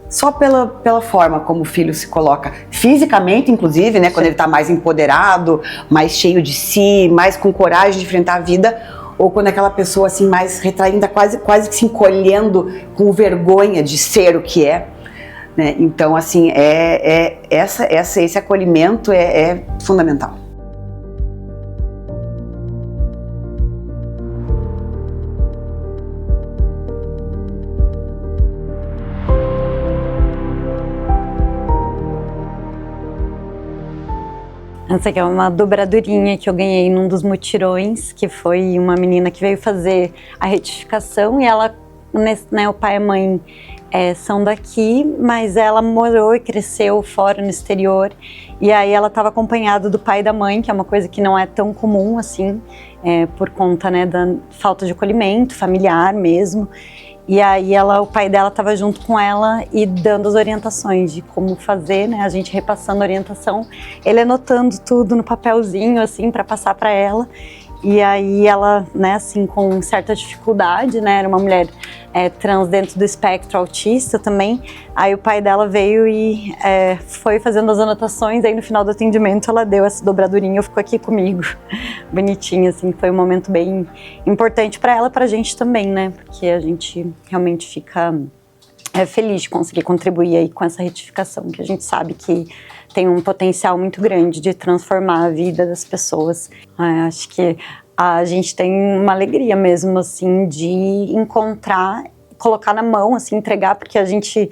só pela forma como o filho se coloca fisicamente, inclusive, né, quando ele está mais empoderado, mais cheio de si, mais com coragem de enfrentar a vida, ou quando aquela pessoa assim mais retraída, quase que se encolhendo, com vergonha de ser o que é, né? Então, assim, esse acolhimento é fundamental. Essa aqui é uma dobradurinha que eu ganhei num dos mutirões, que foi uma menina que veio fazer a retificação e ela, né, o pai e a mãe são daqui, mas ela morou e cresceu fora no exterior. E aí ela estava acompanhada do pai e da mãe, que é uma coisa que não é tão comum assim, por conta, né, da falta de acolhimento familiar mesmo. E aí o pai dela estava junto com ela e dando as orientações de como fazer, né? A gente repassando a orientação, ele anotando tudo no papelzinho assim para passar para ela. E aí ela, né, assim, com certa dificuldade, né, era uma mulher trans dentro do espectro autista também. Aí o pai dela veio e foi fazendo as anotações, aí no final do atendimento ela deu essa dobradurinha e ficou aqui comigo, bonitinha, assim, foi um momento bem importante para ela, pra gente também, né, porque a gente realmente fica feliz de conseguir contribuir aí com essa retificação, que a gente sabe que tem um potencial muito grande de transformar a vida das pessoas. Acho que a gente tem uma alegria mesmo, assim, de encontrar, colocar na mão, assim, entregar, porque a gente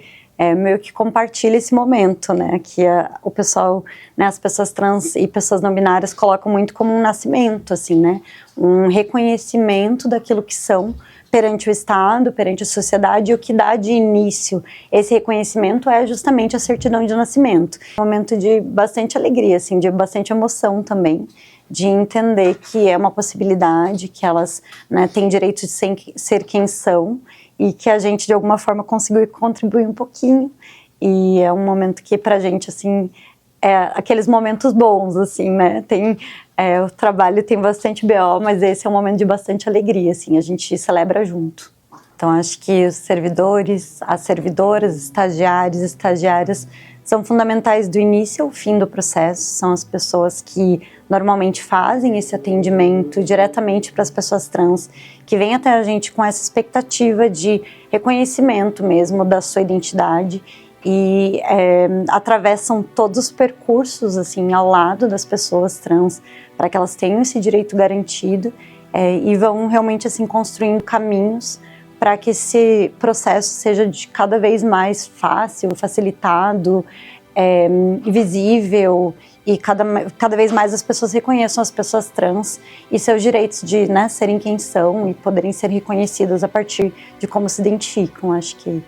meio que compartilha esse momento, né, que o pessoal, né, as pessoas trans e pessoas não binárias colocam muito como um nascimento, assim, né, um reconhecimento daquilo que são perante o Estado, perante a sociedade, e o que dá de início esse reconhecimento é justamente a certidão de nascimento. Um momento de bastante alegria, assim, de bastante emoção também, de entender que é uma possibilidade, que elas, né, têm direito de ser quem são e que a gente de alguma forma conseguiu contribuir um pouquinho. E é um momento que pra gente, assim, aqueles momentos bons, assim, né, o trabalho tem bastante BO, mas esse é um momento de bastante alegria, assim, a gente celebra junto. Então acho que os servidores, as servidoras, estagiários, estagiárias são fundamentais do início ao fim do processo, são as pessoas que normalmente fazem esse atendimento diretamente para as pessoas trans, que vêm até a gente com essa expectativa de reconhecimento mesmo da sua identidade e atravessam todos os percursos, assim, ao lado das pessoas trans, para que elas tenham esse direito garantido e vão realmente, assim, construindo caminhos para que esse processo seja de cada vez mais fácil, facilitado, visível, e cada vez mais as pessoas reconheçam as pessoas trans e seus direitos de, né, serem quem são e poderem ser reconhecidas a partir de como se identificam. Acho que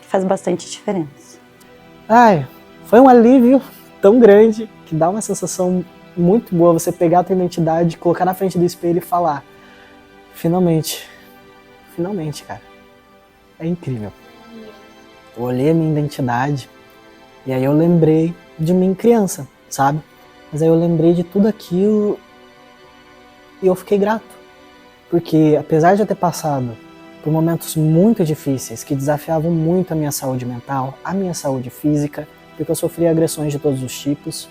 faz bastante diferença. Foi um alívio tão grande que dá uma sensação muito boa você pegar a tua identidade, colocar na frente do espelho e falar: finalmente, cara. É incrível. Eu olhei a minha identidade e aí eu lembrei de mim criança, sabe? Mas aí eu lembrei de tudo aquilo e eu fiquei grato. Porque apesar de eu ter passado por momentos muito difíceis que desafiavam muito a minha saúde mental, a minha saúde física, porque eu sofria agressões de todos os tipos,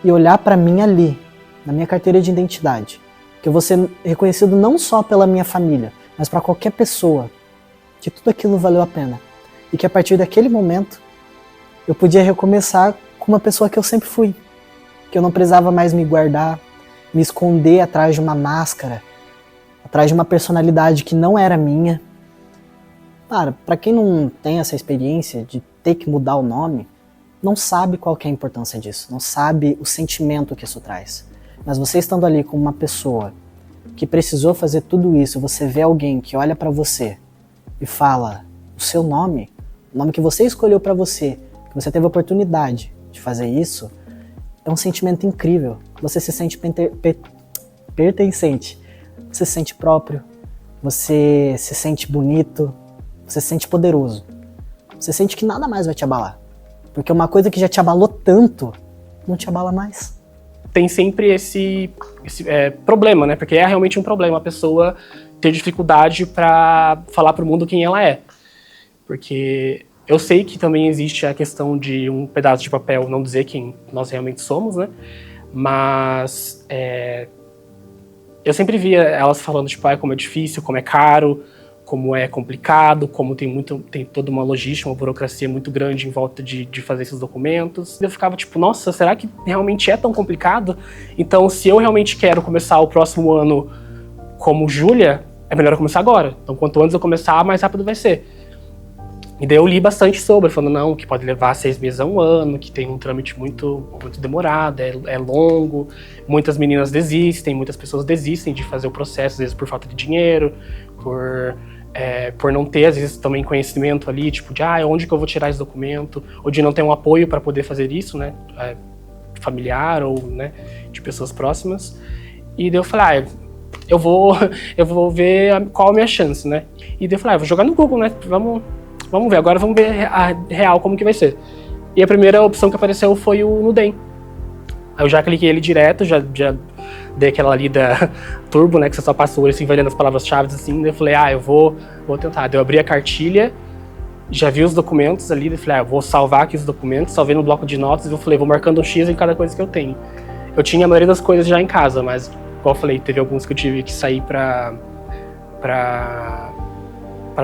e olhar pra mim ali, na minha carteira de identidade, que eu vou ser reconhecido não só pela minha família, mas para qualquer pessoa, que tudo aquilo valeu a pena. E que a partir daquele momento, eu podia recomeçar com uma pessoa que eu sempre fui. Que eu não precisava mais me guardar, me esconder atrás de uma máscara, atrás de uma personalidade que não era minha. Para quem não tem essa experiência de ter que mudar o nome, não sabe qual que é a importância disso, não sabe o sentimento que isso traz. Mas você estando ali com uma pessoa que precisou fazer tudo isso, você vê alguém que olha para você e fala o seu nome, o nome que você escolheu para você, que você teve a oportunidade de fazer isso, é um sentimento incrível. Você se sente pertencente, você se sente próprio, você se sente bonito, você se sente poderoso. Você sente que nada mais vai te abalar. Porque uma coisa que já te abalou tanto, não te abala mais. Tem sempre esse problema, né? Porque é realmente um problema a pessoa ter dificuldade para falar pro mundo quem ela é. Porque eu sei que também existe a questão de um pedaço de papel não dizer quem nós realmente somos, né? Mas eu sempre via elas falando, tipo, como é difícil, como é caro, como é complicado, como tem toda uma logística, uma burocracia muito grande em volta de fazer esses documentos. Eu ficava tipo, nossa, será que realmente é tão complicado? Então, se eu realmente quero começar o próximo ano como Júlia, é melhor eu começar agora. Então, quanto antes eu começar, mais rápido vai ser. E daí eu li bastante sobre, falando, não, que pode levar 6 meses a 1 ano, que tem um trâmite muito demorado, é longo. Muitas meninas desistem, muitas pessoas desistem de fazer o processo, às vezes por falta de dinheiro, por por não ter, às vezes, também conhecimento ali, tipo, de onde que eu vou tirar esse documento, ou de não ter um apoio para poder fazer isso, né, familiar ou, né, de pessoas próximas. E daí eu falei, eu vou ver qual a minha chance, né. E daí eu falei, vou jogar no Google, né, vamos ver, agora vamos ver a real como que vai ser. E a primeira opção que apareceu foi o Nudem. Aí eu já cliquei ele direto, já dei aquela lida turbo, né, que você só passa o olho assim, vai lendo as palavras-chave assim, daí eu falei, eu vou tentar. Daí eu abri a cartilha, já vi os documentos ali, daí eu falei, eu vou salvar aqui os documentos, salvei no bloco de notas, e eu falei, vou marcando um X em cada coisa que eu tenho. Eu tinha a maioria das coisas já em casa, mas, igual eu falei, teve alguns que eu tive que sair pra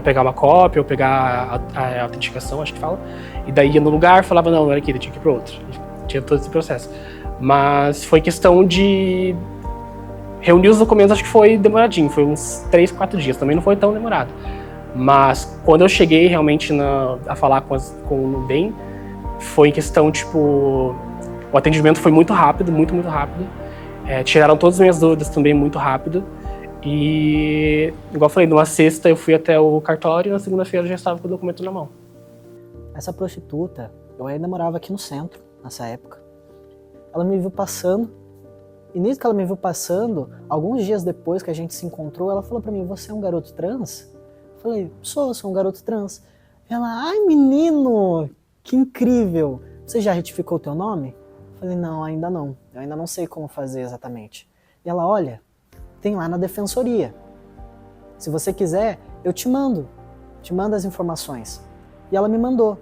pegar uma cópia, ou pegar a autenticação, acho que fala, e daí ia no lugar, falava, não era aqui, tinha que ir pro outro. Tinha todo esse processo. Mas foi questão de reunir os documentos, acho que foi demoradinho, foi uns 3, 4 dias, também não foi tão demorado. Mas quando eu cheguei realmente a falar com o Nudem, foi questão, tipo, o atendimento foi muito rápido, muito rápido. Tiraram todas as minhas dúvidas também muito rápido. E, igual eu falei, numa sexta eu fui até o cartório e na segunda-feira eu já estava com o documento na mão. Essa prostituta, eu ainda morava aqui no centro, nessa época. Ela me viu passando, e nisso que ela me viu passando, alguns dias depois que a gente se encontrou, ela falou pra mim, você é um garoto trans? Eu falei, sou um garoto trans. Ela, ai menino, que incrível. Você já retificou o teu nome? Eu falei, não, ainda não. Eu ainda não sei como fazer exatamente. E ela, olha, tem lá na defensoria. Se você quiser, eu te mando as informações. E ela me mandou.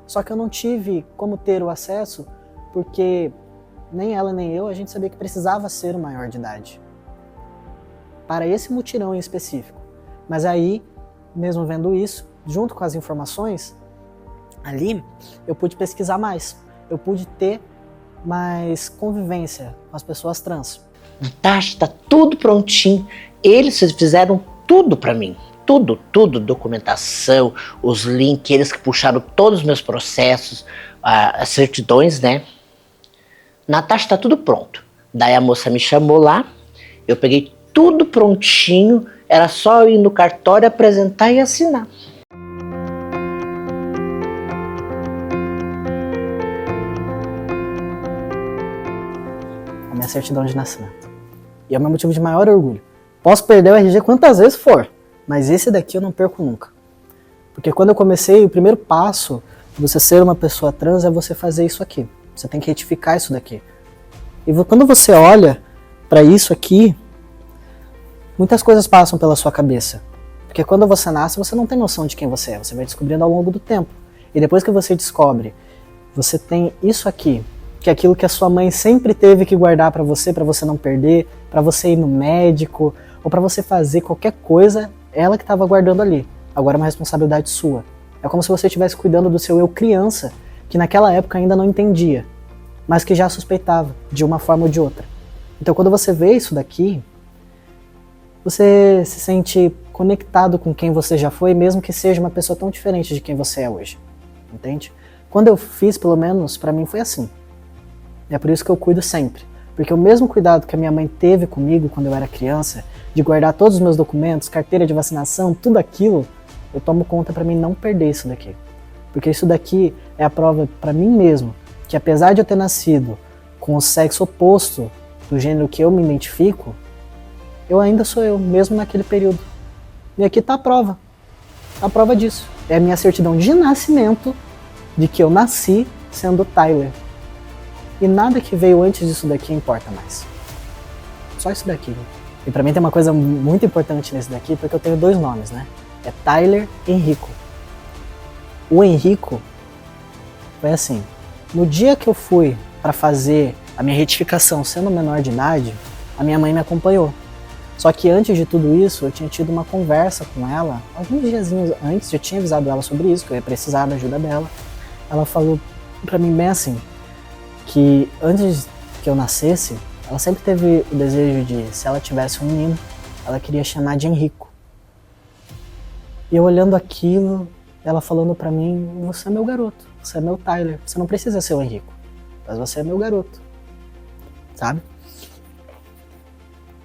Só que eu não tive como ter o acesso, porque nem ela nem eu, a gente sabia que precisava ser o maior de idade. Para esse mutirão em específico. Mas aí, mesmo vendo isso, junto com as informações, ali eu pude pesquisar mais. Eu pude ter mais convivência com as pessoas trans. Natasha, tá tudo prontinho. Eles fizeram tudo pra mim. Tudo, documentação, os links, eles que puxaram todos os meus processos, as certidões, né? Natasha, tá tudo pronto. Daí a moça me chamou lá, eu peguei tudo prontinho, era só eu ir no cartório, apresentar e assinar. A minha certidão de nascimento. E é o meu motivo de maior orgulho. Posso perder o RG quantas vezes for, mas esse daqui eu não perco nunca. Porque quando eu comecei, o primeiro passo de você ser uma pessoa trans é você fazer isso aqui. Você tem que retificar isso daqui. E quando você olha para isso aqui, muitas coisas passam pela sua cabeça. Porque quando você nasce, você não tem noção de quem você é. Você vai descobrindo ao longo do tempo. E depois que você descobre, você tem isso aqui, que é aquilo que a sua mãe sempre teve que guardar para você não perder, para você ir no médico, ou para você fazer qualquer coisa, ela que estava guardando ali. Agora é uma responsabilidade sua. É como se você estivesse cuidando do seu eu criança, que naquela época ainda não entendia, mas que já suspeitava, de uma forma ou de outra. Então quando você vê isso daqui, você se sente conectado com quem você já foi, mesmo que seja uma pessoa tão diferente de quem você é hoje. Entende? Quando eu fiz, pelo menos, pra mim foi assim. E é por isso que eu cuido sempre. Porque o mesmo cuidado que a minha mãe teve comigo quando eu era criança, de guardar todos os meus documentos, carteira de vacinação, tudo aquilo, eu tomo conta pra mim não perder isso daqui. Porque isso daqui é a prova pra mim mesmo, que apesar de eu ter nascido com o sexo oposto do gênero que eu me identifico, eu ainda sou eu, mesmo naquele período. E aqui tá a prova disso. É a minha certidão de nascimento, de que eu nasci sendo Tyler. E nada que veio antes disso daqui importa mais. Só isso daqui. E pra mim tem uma coisa muito importante nesse daqui, porque eu tenho 2 nomes, né? É Tyler Henrico. O Henrico foi assim, no dia que eu fui pra fazer a minha retificação sendo menor de idade, a minha mãe me acompanhou. Só que antes de tudo isso, eu tinha tido uma conversa com ela, alguns diazinhos antes, eu tinha avisado ela sobre isso, que eu ia precisar da ajuda dela. Ela falou pra mim bem assim, que antes que eu nascesse, ela sempre teve o desejo de, se ela tivesse um menino, ela queria chamar de Henrico. E eu olhando aquilo, ela falando pra mim, você é meu garoto, você é meu Tyler, você não precisa ser o Henrico, mas você é meu garoto, sabe?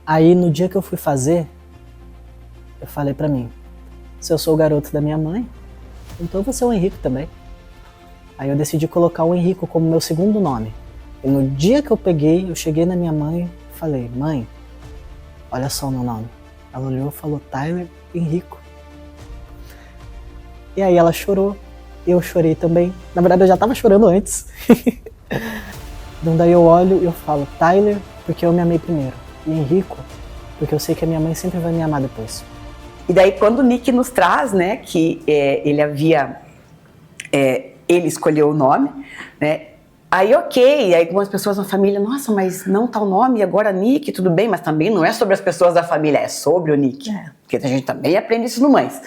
Aí no dia que eu fui fazer, eu falei pra mim, se eu sou o garoto da minha mãe, então eu vou ser o Henrico também. Aí eu decidi colocar o Henrico como meu segundo nome. E no dia que eu cheguei na minha mãe e falei, mãe, olha só o meu nome. Ela olhou e falou, Tyler Henrico. E aí ela chorou, eu chorei também. Na verdade eu já tava chorando antes. Então daí eu olho e eu falo, Tyler, porque eu me amei primeiro. E Henrico, porque eu sei que a minha mãe sempre vai me amar depois. E daí quando o Nick nos traz, né, que ele escolheu o nome, né, aí ok, aí algumas pessoas na família, nossa, mas não tá o nome, agora Nick, tudo bem, mas também não é sobre as pessoas da família, é sobre o Nick. Porque a gente também aprende isso no Mães.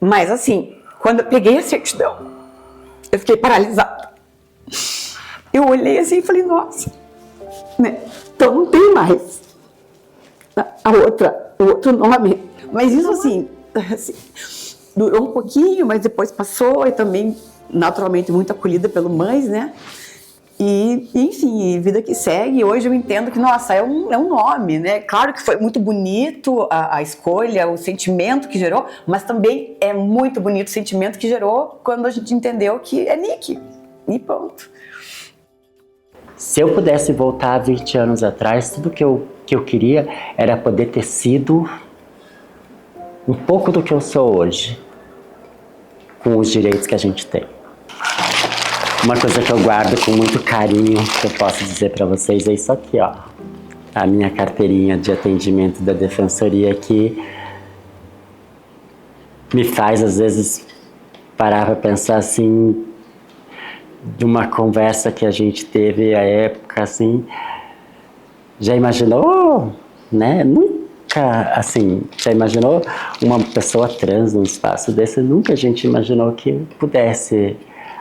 Mas assim, quando eu peguei a certidão, eu fiquei paralisada. Eu olhei assim e falei, nossa, né, então não tem mais o outro nome. Mas isso assim, durou um pouquinho, mas depois passou e também, naturalmente, muito acolhida pelo Mães, né? E, enfim, vida que segue. Hoje eu entendo que, nossa, é um nome, né? Claro que foi muito bonito a escolha, o sentimento que gerou, mas também é muito bonito o sentimento que gerou quando a gente entendeu que é Nick. E pronto. Se eu pudesse voltar 20 anos atrás, tudo que eu queria era poder ter sido um pouco do que eu sou hoje, com os direitos que a gente tem. Uma coisa que eu guardo com muito carinho, que eu posso dizer para vocês, é isso aqui, ó. A minha carteirinha de atendimento da Defensoria, que me faz, às vezes, parar para pensar assim, de uma conversa que a gente teve à época, assim, já imaginou, né? Nunca, assim, já imaginou uma pessoa trans num espaço desse? Nunca a gente imaginou que pudesse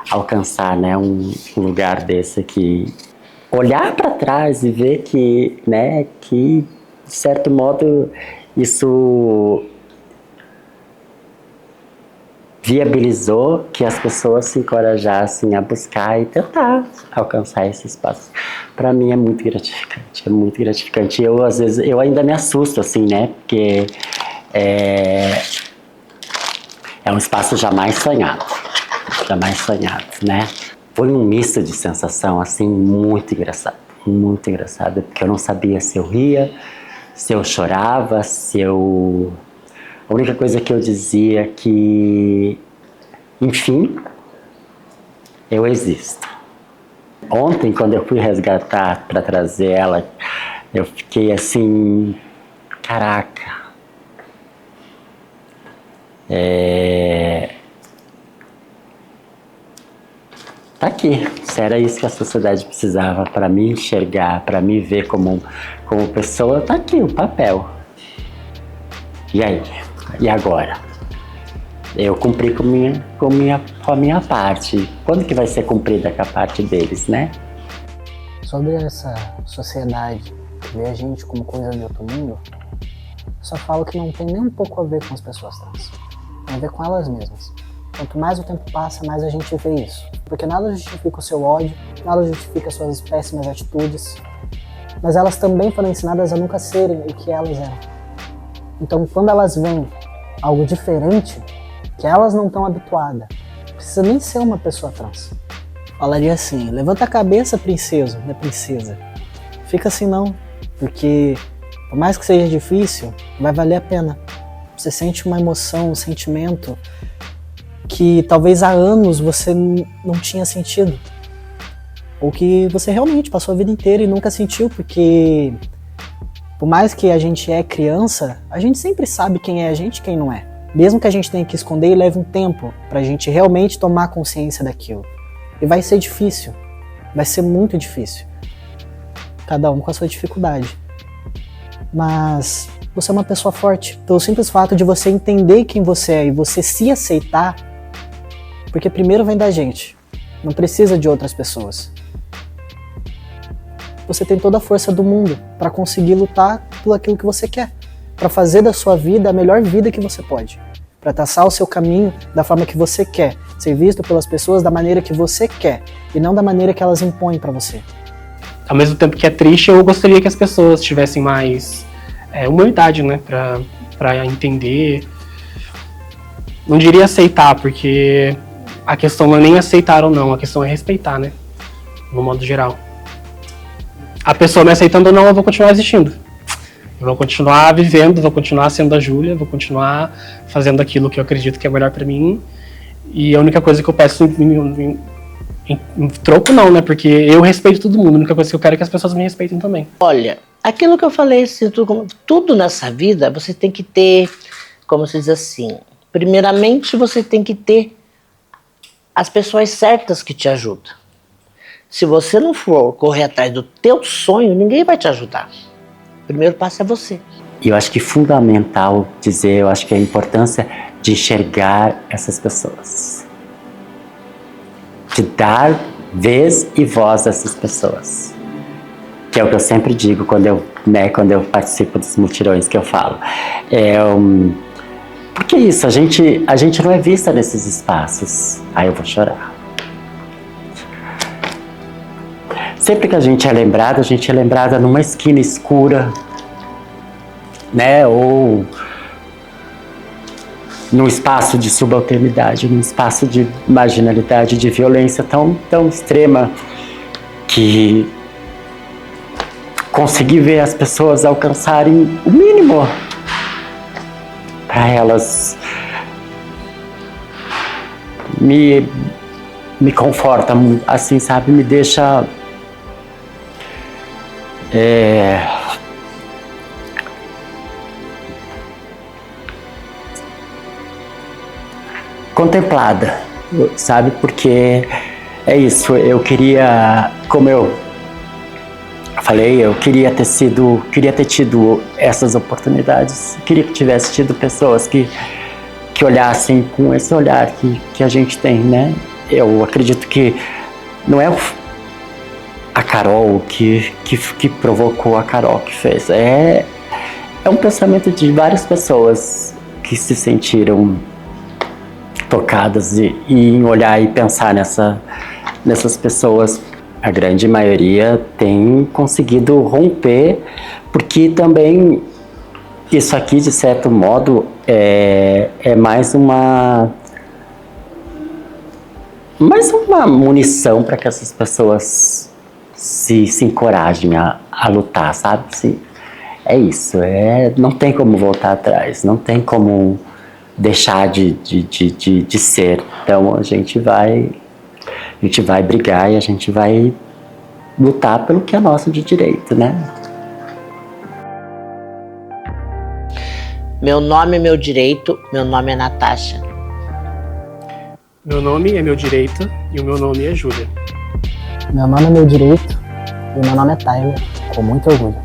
alcançar, né, um lugar desse aqui. Olhar para trás e ver que, né, que, de certo modo, isso viabilizou que as pessoas se encorajassem a buscar e tentar alcançar esse espaço. Para mim é muito gratificante. Eu, às vezes, eu ainda me assusto, assim, né, porque é um espaço jamais sonhado, né. Foi um misto de sensação, assim, muito engraçado, porque eu não sabia se eu ria, se eu chorava, A única coisa que eu dizia é que, enfim, eu existo. Ontem, quando eu fui resgatar para trazer ela, eu fiquei assim, caraca. Tá aqui. Se era isso que a sociedade precisava para me enxergar, para me ver como pessoa, tá aqui o papel. E aí? E agora? Eu cumpri com a minha parte. Quando que vai ser cumprida com a parte deles, né? Sobre essa sociedade que vê a gente como coisa de outro mundo, eu só falo que não tem nem um pouco a ver com as pessoas trans. Tem a ver com elas mesmas. Quanto mais o tempo passa, mais a gente vê isso. Porque nada justifica o seu ódio, nada justifica as suas péssimas atitudes. Mas elas também foram ensinadas a nunca serem o que elas eram. Então, quando elas veem algo diferente, que elas não estão habituadas, não precisa nem ser uma pessoa trans. Falaria assim, levanta a cabeça, princesa, né, princesa. Fica assim não, porque por mais que seja difícil, vai valer a pena. Você sente uma emoção, um sentimento que talvez há anos você não tinha sentido. Ou que você realmente passou a vida inteira e nunca sentiu, porque por mais que a gente é criança, a gente sempre sabe quem é a gente e quem não é. Mesmo que a gente tenha que esconder, leva um tempo pra gente realmente tomar consciência daquilo. E vai ser difícil. Vai ser muito difícil. Cada um com a sua dificuldade. Mas você é uma pessoa forte. Pelo simples fato de você entender quem você é e você se aceitar, porque primeiro vem da gente. Não precisa de outras pessoas. Você tem toda a força do mundo para conseguir lutar por aquilo que você quer, para fazer da sua vida a melhor vida que você pode, para traçar o seu caminho da forma que você quer, ser visto pelas pessoas da maneira que você quer e não da maneira que elas impõem para você. Ao mesmo tempo que é triste, eu gostaria que as pessoas tivessem mais humildade, né, para entender não diria aceitar, porque a questão não é nem aceitar ou não, a questão é respeitar, né? No modo geral. A pessoa me aceitando ou não, eu vou continuar existindo. Eu vou continuar vivendo, vou continuar sendo a Júlia, vou continuar fazendo aquilo que eu acredito que é melhor pra mim. E a única coisa que eu peço em troco não, né? Porque eu respeito todo mundo. A única coisa que eu quero é que as pessoas me respeitem também. Olha, aquilo que eu falei, assim, tudo nessa vida você tem que ter, como se diz assim, primeiramente você tem que ter as pessoas certas que te ajudam. Se você não for correr atrás do teu sonho, ninguém vai te ajudar. O primeiro passo é você. E eu acho que fundamental dizer, eu acho que a importância de enxergar essas pessoas. De dar vez e voz a essas pessoas. Que é o que eu sempre digo quando eu participo dos mutirões que eu falo. Porque é isso, a gente não é vista nesses espaços. Aí eu vou chorar. Sempre que a gente é lembrada numa esquina escura, né? Ou num espaço de subalternidade, num espaço de marginalidade, de violência tão extrema, que conseguir ver as pessoas alcançarem o mínimo para elas me conforta, assim, sabe, me deixa contemplada, sabe, porque é isso, eu queria, como eu falei, eu queria ter tido essas oportunidades, queria que tivesse tido pessoas que olhassem com esse olhar que a gente tem, né? Eu acredito que não é a Carol que provocou a Carol que fez, é um pensamento de várias pessoas que se sentiram tocadas e em olhar e pensar nessas pessoas. A grande maioria tem conseguido romper, porque também isso aqui, de certo modo, é mais uma munição para que essas pessoas se encorajem a lutar, sabe? É isso, não tem como voltar atrás, não tem como deixar de ser. Então a gente vai brigar e a gente vai lutar pelo que é nosso de direito, né? Meu nome é meu direito, meu nome é Natasha. Meu nome é meu direito e o meu nome é Júlia. Meu nome é meu direito e meu nome é Tyler, com muito orgulho.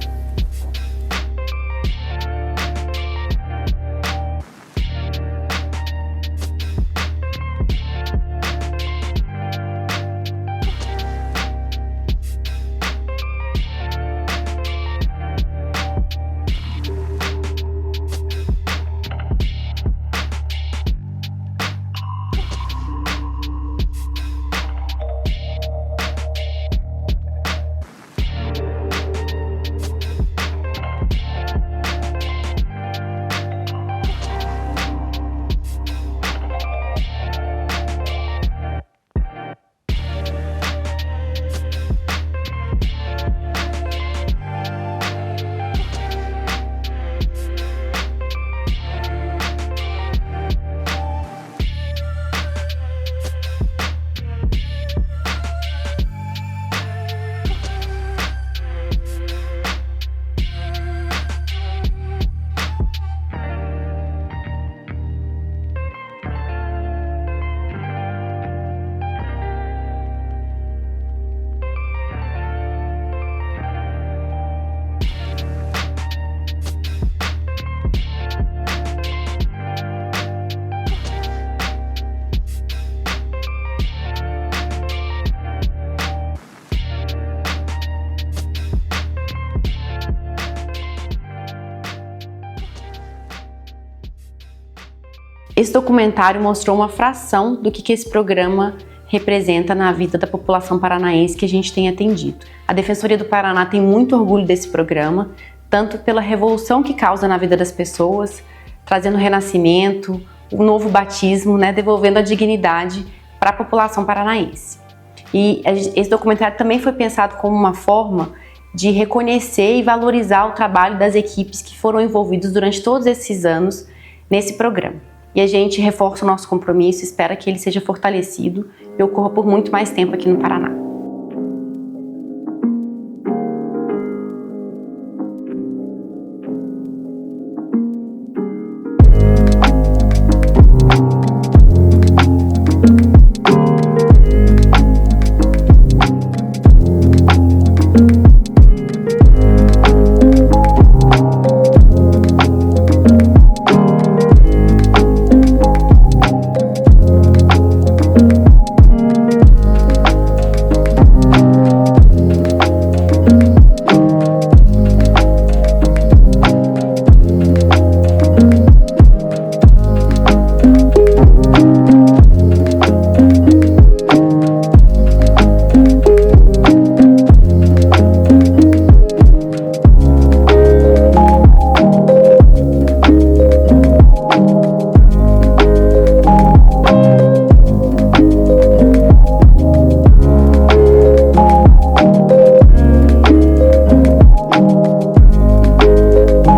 Esse documentário mostrou uma fração do que esse programa representa na vida da população paranaense que a gente tem atendido. A Defensoria do Paraná tem muito orgulho desse programa, tanto pela revolução que causa na vida das pessoas, trazendo renascimento, o novo batismo, né, devolvendo a dignidade para a população paranaense. E esse documentário também foi pensado como uma forma de reconhecer e valorizar o trabalho das equipes que foram envolvidas durante todos esses anos nesse programa. E a gente reforça o nosso compromisso, espera que ele seja fortalecido e ocorra por muito mais tempo aqui no Paraná.